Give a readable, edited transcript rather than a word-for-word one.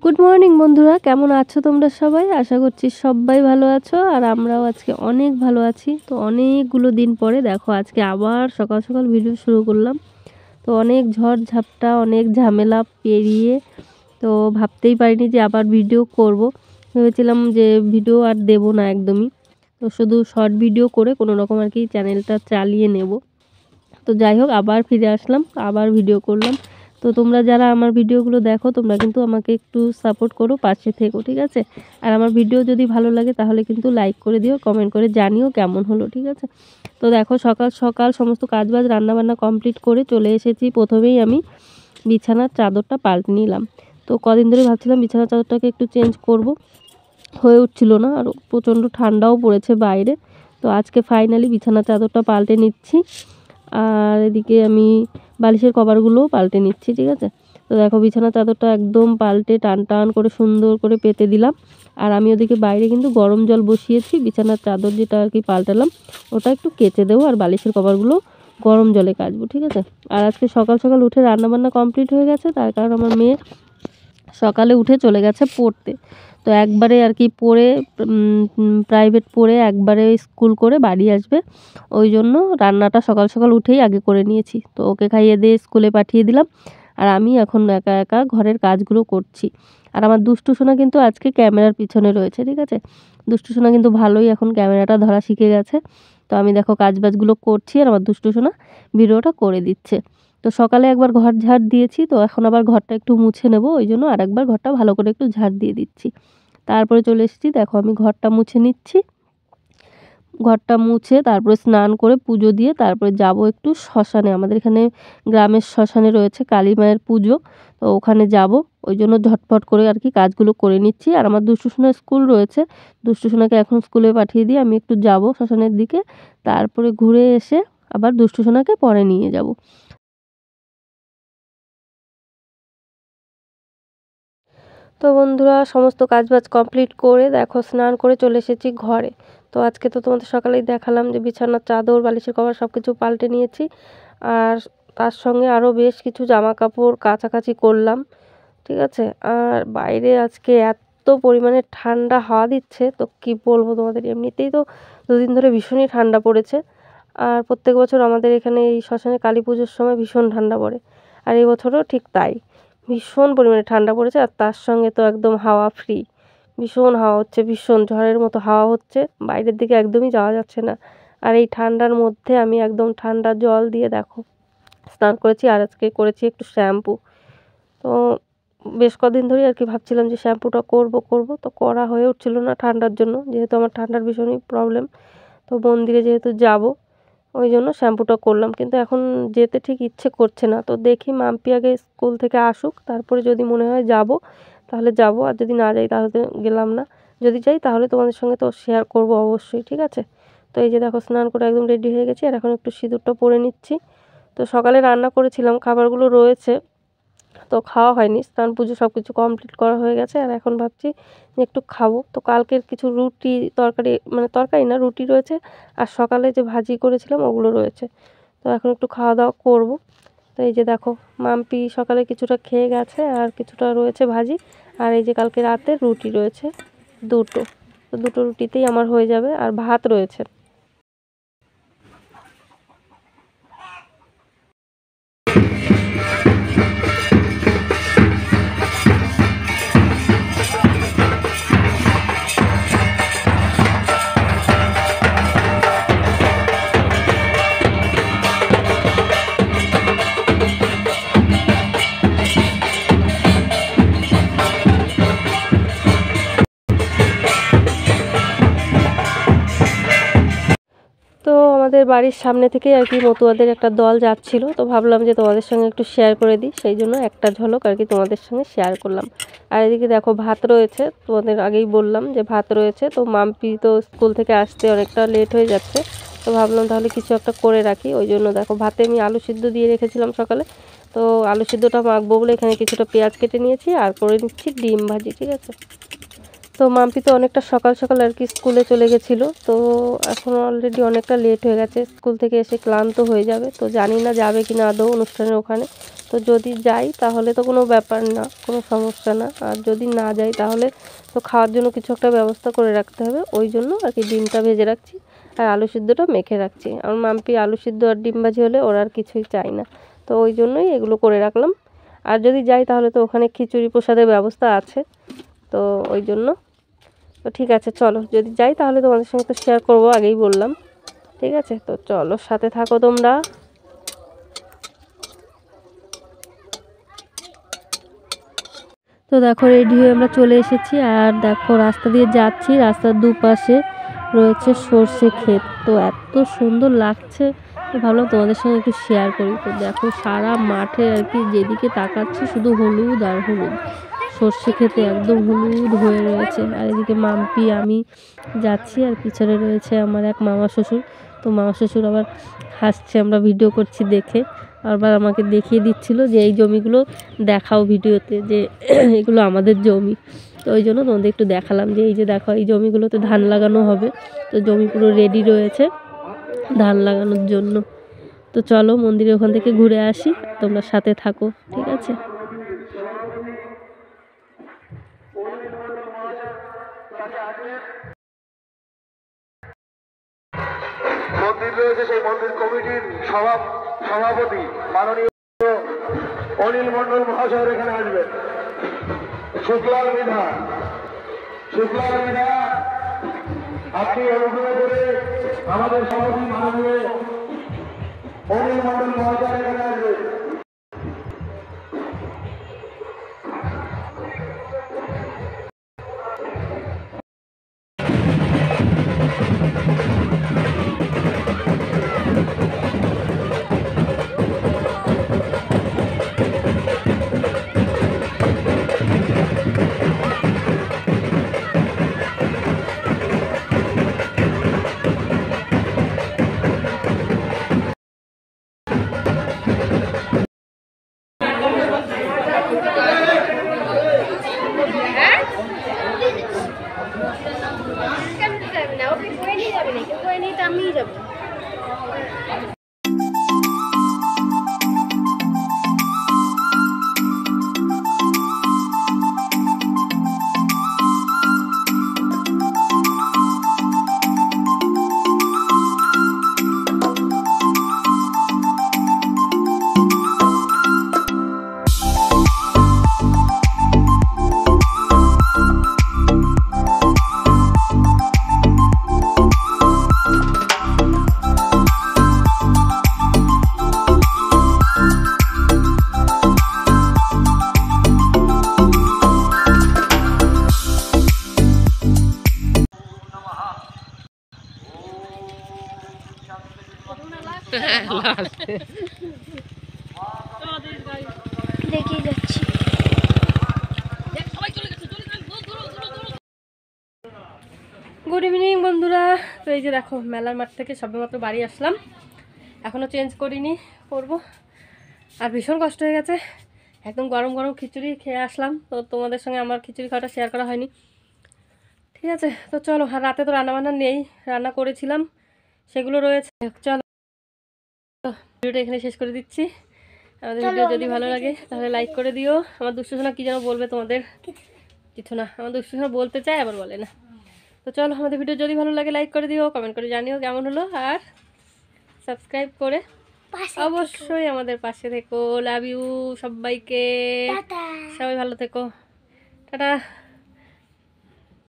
Good morning বন্ধুরা, কেমন আছো তোমরা সবাই? আশা করছি সবাই ভালো আছো আর আমরাও আজকে অনেক ভালো আছি। তো অনেকগুলো দিন পরে দেখো আজকে আবার সকাল সকাল ভিডিও শুরু করলাম। তো অনেক ঝড় ঝাপটা অনেক ঝামেলা পেরিয়ে তো ভাবতেই পারিনি যে আবার ভিডিও করব। ভেবেছিলাম যে ভিডিও আর দেব না একদমই, তো শুধু শর্ট ভিডিও করে কোনো রকম আর কি চ্যানেলটা চালিয়ে নেব। তো যাই হোক, আবার ফিরে আসলাম, আবার ভিডিও করলাম। তো তোমরা যারা আমার ভিডিওগুলো দেখো তোমরা কিন্তু আমাকে একটু সাপোর্ট করো, পাশে থেকো, ঠিক আছে? আর আমার ভিডিও যদি ভালো লাগে তাহলে কিন্তু লাইক করে দিও, কমেন্ট করে জানিও কেমন হলো, ঠিক আছে? তো দেখো সকাল সকাল সমস্ত কাজবাজ রান্নাবান্না কমপ্লিট করে চলে এসেছি। প্রথমেই আমি বিছানার চাদরটা পাল্টে নিলাম। তো কদিন ধরে ভাবছিলাম বিছানার চাদরটাকে একটু চেঞ্জ করব, হয়ে উঠছিল না, আর প্রচণ্ড ঠান্ডাও পড়েছে বাইরে। তো আজকে ফাইনালি বিছানার চাদরটা পাল্টে নিচ্ছি। আর এদিকে আমি বালিশের কভারগুলোও পাল্টে নিচ্ছি, ঠিক আছে? তো দেখো বিছানার চাদরটা একদম পাল্টে টান টান করে সুন্দর করে পেতে দিলাম। আর আমি ওদিকে বাইরে কিন্তু গরম জল বসিয়েছি, বিছানার চাদর যেটা আর কি পাল্টালাম ওটা একটু কেচে দেবো, আর বালিশের কভারগুলো গরম জলে কাচবো, ঠিক আছে? আর আজকে সকাল সকাল উঠে রান্নাবান্না কমপ্লিট হয়ে গেছে, তার কারণ আমার মেয়ে সকালে উঠে চলে গেছে পড়তে। তো একবারে আর কি পড়ে প্রাইভেট পড়ে একবারে স্কুল করে বাড়ি আসবে, ওই জন্য রান্নাটা সকাল সকাল উঠেই আগে করে নিয়েছি। তো ওকে খাইয়ে দিয়ে স্কুলে পাঠিয়ে দিলাম, আর আমি এখন একা একা ঘরের কাজগুলো করছি। আর আমার দুষ্টু সোনা কিন্তু আজকে ক্যামেরার পিছনে রয়েছে, ঠিক আছে? দুষ্টু সোনা কিন্তু ভালোই এখন ক্যামেরাটা ধরা শিখে গেছে। তো আমি দেখো কাজবাজগুলো করছি আর আমার দুষ্টু সোনা ভিডিওটা করে দিচ্ছে। তো সকালে একবার ঘর ঝাড় দিয়েছি, তো এখন আবার ঘরটা একটু মুছে নেব, ওই জন্য আরেকবার ঘরটা ভালো করে একটু ঝাড় দিয়ে দিচ্ছি। তারপরে চলে এসেছি, দেখো আমি ঘরটা মুছে নিচ্ছি। ঘরটা মুছে তারপরে স্নান করে পুজো দিয়ে তারপরে যাব একটু শ্মশানে। আমাদের এখানে গ্রামের শ্মশানে রয়েছে কালী মায়ের পুজো, তো ওখানে যাব। ওই জন্য ঝটপট করে আর কি কাজগুলো করে নিচ্ছি। আর আমার দুষ্টু সোনার স্কুল রয়েছে, দুষ্টু সোনাকে এখন স্কুলে পাঠিয়ে দিয়ে আমি একটু যাব শ্মশানের দিকে। তারপরে ঘুরে এসে আবার দুষ্টু সোনাকে পরে নিয়ে যাব। তো বন্ধুরা, সমস্ত কাজবাজ কমপ্লিট করে দেখো স্নান করে চলে এসেছি ঘরে। তো আজকে তো তোমাদের সকালেই দেখালাম যে বিছানার চাদর বালিশের কভার সব কিছু পাল্টে নিয়েছি। আর তার সঙ্গে আরও বেশ কিছু জামা কাপড় কাচাকাচি করলাম, ঠিক আছে? আর বাইরে আজকে এত পরিমাণে ঠান্ডা হাওয়া দিচ্ছে, তো কি বলবো তোমাদের, এমনিতেই তো দুদিন ধরে ভীষণই ঠান্ডা পড়েছে। আর প্রত্যেক বছর আমাদের এখানে এই শ্মশানে কালী পুজোর সময় ভীষণ ঠান্ডা পড়ে, আর এই বছরও ঠিক তাই, ভীষণ পরিমাণে ঠান্ডা পড়েছে। আর তার সঙ্গে তো একদম হাওয়া ফ্রি, ভীষণ হাওয়া হচ্ছে, ভীষণ ঝড়ের মতো হাওয়া হচ্ছে, বাইরের দিকে একদমই যাওয়া যাচ্ছে না। আর এই ঠান্ডার মধ্যে আমি একদম ঠান্ডা জল দিয়ে দেখো স্নান করেছি, আর আজকে করেছি একটু শ্যাম্পু। তো বেশ কদিন ধরেই আর কি ভাবছিলাম যে শ্যাম্পুটা করব করব, তো করা হয়ে উঠছিল না ঠান্ডার জন্য, যেহেতু আমার ঠান্ডার ভীষণই প্রবলেম। তো মন্দিরে যেহেতু যাব, ওই জন্য শ্যাম্পুটা করলাম, কিন্তু এখন যেতে ঠিক ইচ্ছে করছে না। তো দেখি মাম্পি আগে স্কুল থেকে আসুক, তারপরে যদি মনে হয় যাব তাহলে যাব, আর যদি না যাই তাহলে তো গেলাম না। যদি যাই তাহলে তোমাদের সঙ্গে তো শেয়ার করব অবশ্যই, ঠিক আছে? তো এই যে দেখো স্নান করে একদম রেডি হয়ে গেছি, আর এখন একটু সিঁদুরটা পরে নিচ্ছি। তো সকালে রান্না করেছিলাম, খাবারগুলো রয়েছে, তো খাওয়া হয়নি। স্নান পুজো সব কিছু কমপ্লিট করা হয়ে গেছে, আর এখন ভাবছি যে একটু খাবো। তো কালকের কিছু রুটি তরকারি, মানে তরকারি না, রুটি রয়েছে, আর সকালে যে ভাজি করেছিলাম ওগুলো রয়েছে। তো এখন একটু খাওয়া দাওয়া করব। তো এই যে দেখো মাম্পি সকালে কিছুটা খেয়ে গেছে, আর কিছুটা রয়েছে ভাজি। আর এই যে কালকে রাতে রুটি রয়েছে দুটো, তো দুটো রুটিতেই আমার হয়ে যাবে, আর ভাত রয়েছে। তো আমাদের বাড়ির সামনে থেকেই আর কি মতুয়াদের একটা দল যাচ্ছিল, তো ভাবলাম যে তোমাদের সঙ্গে একটু শেয়ার করে দিই, সেই জন্য একটা ঝলক আর কি তোমাদের সঙ্গে শেয়ার করলাম। আর এদিকে দেখো ভাত রয়েছে, তোমাদের আগেই বললাম যে ভাত রয়েছে। তো মাম্পি তো স্কুল থেকে আসতে অনেকটা লেট হয়ে যাচ্ছে, তো ভাবলাম তাহলে কিছু একটা করে রাখি, ওই জন্য দেখো ভাতে আমি আলু সিদ্ধ দিয়ে রেখেছিলাম সকালে। তো আলু সিদ্ধটা মাখবো বলে এখানে কিছুটা পেঁয়াজ কেটে নিয়েছি, আর করে নিচ্ছি ডিম ভাজি, ঠিক আছে? তো মাম্পি তো অনেকটা সকাল সকাল আর কি স্কুলে চলে গেছিলো, তো এখন অলরেডি অনেকটা লেট হয়ে গেছে, স্কুল থেকে এসে ক্লান্ত হয়ে যাবে। তো জানি না যাবে কি না আদৌ অনুষ্ঠানের ওখানে। তো যদি যাই তাহলে তো কোনো ব্যাপার না, কোনো সমস্যা না। আর যদি না যাই তাহলে তো খাওয়ার জন্য কিছু একটা ব্যবস্থা করে রাখতে হবে। ওই জন্য আর কি ডিমটা ভেজে রাখছি আর আলু সিদ্ধটা মেখে রাখছি। আর মাম্পি আলু সিদ্ধ আর ডিম ভাজি হলে ওরা আর কিছুই চাই না, তো ওই জন্যই এগুলো করে রাখলাম। আর যদি যাই তাহলে তো ওখানে খিচুড়ি প্রসাদের ব্যবস্থা আছে, তো ওই জন্য। তো ঠিক আছে, চলো যদি যাই তাহলে তোমাদের সঙ্গে তো শেয়ার করবো, আগেই বললাম। ঠিক আছে, তো চলো সাথে থাকো তোমরা। তো দেখো রেডি হয়ে আমরা চলে এসেছি, আর দেখো রাস্তা দিয়ে যাচ্ছি, রাস্তার দুপাশে রয়েছে সর্ষে ক্ষেত। তো এত সুন্দর লাগছে, তো ভাবলাম তোমাদের সঙ্গে একটু শেয়ার করি। তো দেখো সারা মাঠে আর কি যেদিকে তাকাচ্ছি শুধু হলুদ আর হলুদ, সর্ষে ক্ষেতে একদম হলুদ হয়ে রয়েছে। আর এদিকে মাম্পি আমি যাচ্ছি, আর পিছনে রয়েছে আমার এক মামা শ্বশুর। তো মামা শ্বশুর আবার হাসছে আমরা ভিডিও করছি দেখে, আবার আমাকে দেখিয়ে দিচ্ছিল যে এই জমিগুলো দেখাও ভিডিওতে, যে এগুলো আমাদের জমি। তো ওই জন্য তোমাদের একটু দেখালাম যে এই যে দেখো এই জমিগুলোতে ধান লাগানো হবে। তো জমি পুরো রেডি রয়েছে ধান লাগানোর জন্য। তো চলো মন্দিরের ওখান থেকে ঘুরে আসি, তোমরা সাথে থাকো, ঠিক আছে। মন্দির রয়েছে, সেই মন্দির কমিটির সভাপতি মাননীয় অনিল মন্ডল মহাশয় এখানে আসবেন। শুক্লাল মৃধা, আপনি অনুগ্রহ করে আমাদের সভাপতি মাননীয় অনিল মন্ডল মহাশয় এখানে আসবেন। দেখেই যাচ্ছি। গুড ইভিনিং বন্ধুরা। তো এই যে দেখো মেলার মাঠ থেকে সবেমাত্র বাড়ি আসলাম, এখনও চেঞ্জ করিনি, করব। আর ভীষণ কষ্ট হয়ে গেছে, একদম গরম গরম খিচুড়ি খেয়ে আসলাম। তো তোমাদের সঙ্গে আমার খিচুড়ি খাওয়াটা শেয়ার করা হয়নি, ঠিক আছে। তো চলো, আর রাতে তো রান্নাবান্না নেই, রান্না করেছিলাম সেগুলো রয়েছে। চলো ভিডিওটা এখানে শেষ করে দিচ্ছি। আমাদের ভিডিও যদি ভালো লাগে তাহলে লাইক করে দিও। আমার দুষ্টুসোনা কী যেন বলবে তোমাদের, কিছু না, আমার দুষ্টুসোনা বলতে চায় আবার বলে না। তো চলো আমাদের ভিডিও যদি ভালো লাগে লাইক করে দিও, কমেন্ট করে জানিও কেমন হলো, আর সাবস্ক্রাইব করে অবশ্যই আমাদের পাশে থেকো। লাভ ইউ সবাইকে, সবাই ভালো থেকো, টাটা।